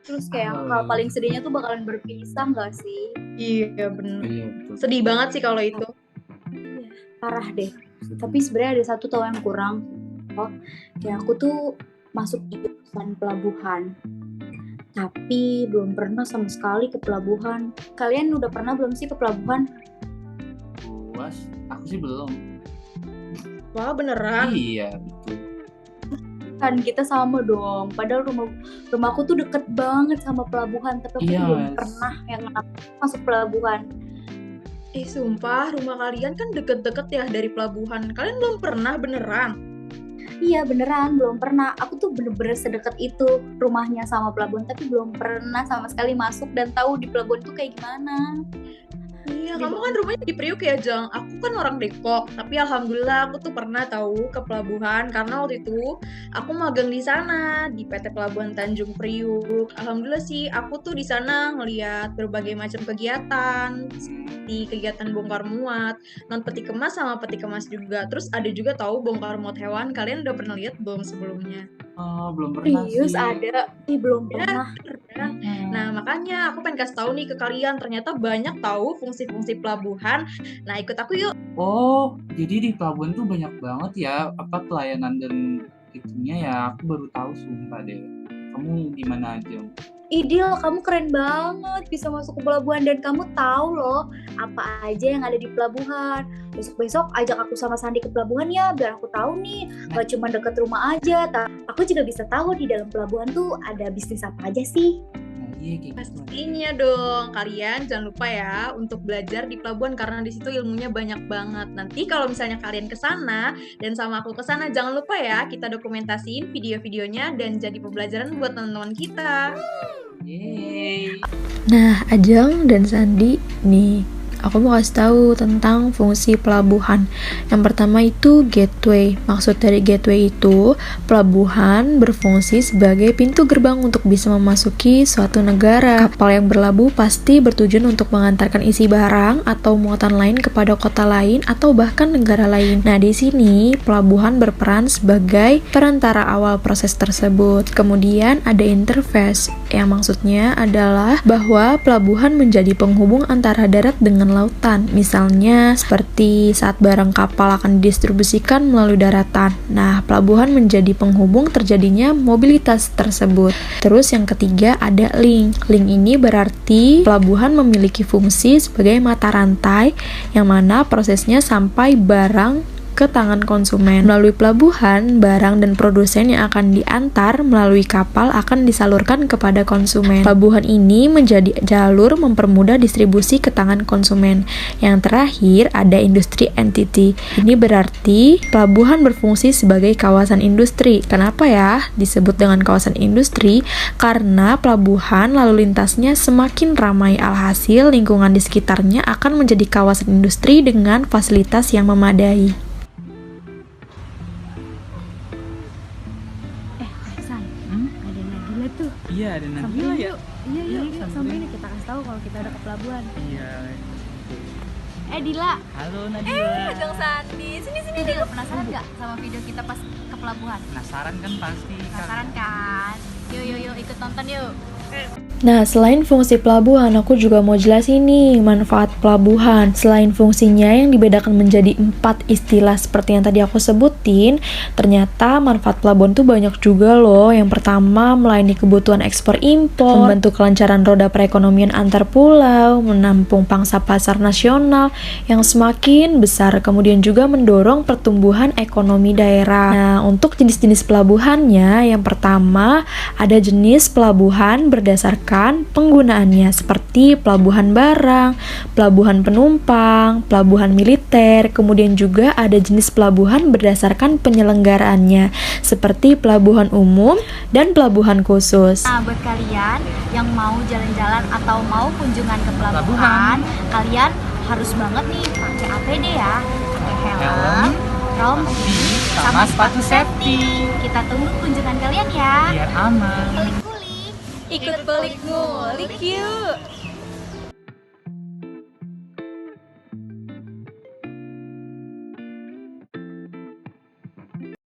Terus kayak yang hal paling sedihnya tuh bakalan berpisah nggak sih? Iya bener. Iya betul. Sedih banget sih kalau itu. Iya, parah deh. Tapi sebenarnya ada satu tahu yang kurang. Oh, kayak aku tuh masuk di jurusan pelabuhan. Tapi belum pernah sama sekali ke pelabuhan. Kalian udah pernah belum sih ke pelabuhan? Puas, aku sih belum. Wah beneran. Iya betul. Kan kita sama dong. Padahal rumahku tuh deket banget sama pelabuhan, tapi aku Iya, belum Mas. pernah yang masuk pelabuhan. Sumpah rumah kalian kan deket-deket ya dari pelabuhan. Kalian belum pernah beneran? Iya beneran belum pernah. Aku tuh bener-bener sedekat itu rumahnya sama pelabuhan, tapi belum pernah sama sekali masuk dan tahu di pelabuhan tuh kayak gimana. Iya, kamu kan rumahnya di Priuk ya, Jang. Aku kan orang Depok, tapi alhamdulillah aku tuh pernah tahu ke pelabuhan karena waktu itu aku magang di sana di PT Pelabuhan Tanjung Priuk. Alhamdulillah sih, aku tuh di sana ngeliat berbagai macam kegiatan, seperti kegiatan bongkar muat, non peti kemas sama peti kemas juga. Terus ada juga tahu bongkar muat hewan. Kalian udah pernah lihat belum sebelumnya? Oh, belum pernah Serius sih. ada? Belum Ya, pernah. kan? Nah, makanya aku pengen kasih tahu nih ke kalian, ternyata banyak tahu fungsi-fungsi pelabuhan. Nah, ikut aku yuk. Oh, jadi di pelabuhan tuh banyak banget ya apa pelayanan dan itunya ya. Aku baru tahu sumpah deh. Kamu gimana aja? Idil, kamu keren banget bisa masuk ke pelabuhan dan kamu tahu loh apa aja yang ada di pelabuhan. Besok-besok ajak aku sama Sandi ke pelabuhan ya, biar aku tahu nih, gak cuma deket rumah aja, aku juga bisa tahu di dalam pelabuhan tuh ada bisnis apa aja sih. Nah, iya kayak gitu. Pastinya dong, kalian jangan lupa ya untuk belajar di pelabuhan karena di situ ilmunya banyak banget. Nanti kalau misalnya kalian ke sana dan sama aku ke sana, jangan lupa ya kita dokumentasiin video-videonya dan jadi pembelajaran buat teman-teman kita. Yeay. Nah, Ajeng dan Sandi, nih aku mau kasih tahu tentang fungsi pelabuhan. Yang pertama itu gateway. Maksud dari gateway itu, pelabuhan berfungsi sebagai pintu gerbang untuk bisa memasuki suatu negara. Kapal yang berlabuh pasti bertujuan untuk mengantarkan isi barang atau muatan lain kepada kota lain atau bahkan negara lain. Nah, di sini pelabuhan berperan sebagai perantara awal proses tersebut. Kemudian ada interface, yang maksudnya adalah bahwa pelabuhan menjadi penghubung antara darat dengan lautan. Misalnya seperti saat barang kapal akan didistribusikan melalui daratan. Nah, pelabuhan menjadi penghubung terjadinya mobilitas tersebut. Terus yang ketiga ada link. Link ini berarti pelabuhan memiliki fungsi sebagai mata rantai yang mana prosesnya sampai barang ke tangan konsumen. Melalui pelabuhan, barang dan produsen yang akan diantar melalui kapal akan disalurkan kepada konsumen. Pelabuhan ini menjadi jalur mempermudah distribusi ke tangan konsumen. Yang terakhir ada industri entity. Ini berarti pelabuhan berfungsi sebagai kawasan industri. Kenapa ya disebut dengan kawasan industri? Karena pelabuhan lalu lintasnya semakin ramai, alhasil lingkungan di sekitarnya akan menjadi kawasan industri dengan fasilitas yang memadai. Ada Nagila tuh. Iya, ada Nabila ya. Iya yuk sampai ini kita kasih tahu kalau kita udah ke pelabuhan. Iya. Dila. Halo Nabila. Jeng Sandi. Sini Dil, penasaran nggak sama video kita pas ke pelabuhan? Penasaran kan pasti. Penasaran kan? Yuk ikut nonton yuk. Nah, selain fungsi pelabuhan, aku juga mau jelasin nih manfaat pelabuhan. Selain fungsinya yang dibedakan menjadi 4 istilah seperti yang tadi aku sebutin, ternyata manfaat pelabuhan tuh banyak juga loh. Yang pertama, melayani kebutuhan ekspor impor, membantu kelancaran roda perekonomian antar pulau, menampung pangsa pasar nasional yang semakin besar, kemudian juga mendorong pertumbuhan ekonomi daerah. Nah, untuk jenis-jenis pelabuhannya, yang pertama ada jenis pelabuhan berdasarkan penggunaannya seperti pelabuhan barang, pelabuhan penumpang, pelabuhan militer, kemudian juga ada jenis pelabuhan berdasarkan penyelenggaraannya seperti pelabuhan umum dan pelabuhan khusus. Nah, buat kalian yang mau jalan-jalan atau mau kunjungan ke pelabuhan, kalian harus banget nih pakai APD ya, pakai helm, rompi, sama sepatu safety. Kita tunggu kunjungan kalian ya. Biar aman. Ikut pelik ngulik yuk.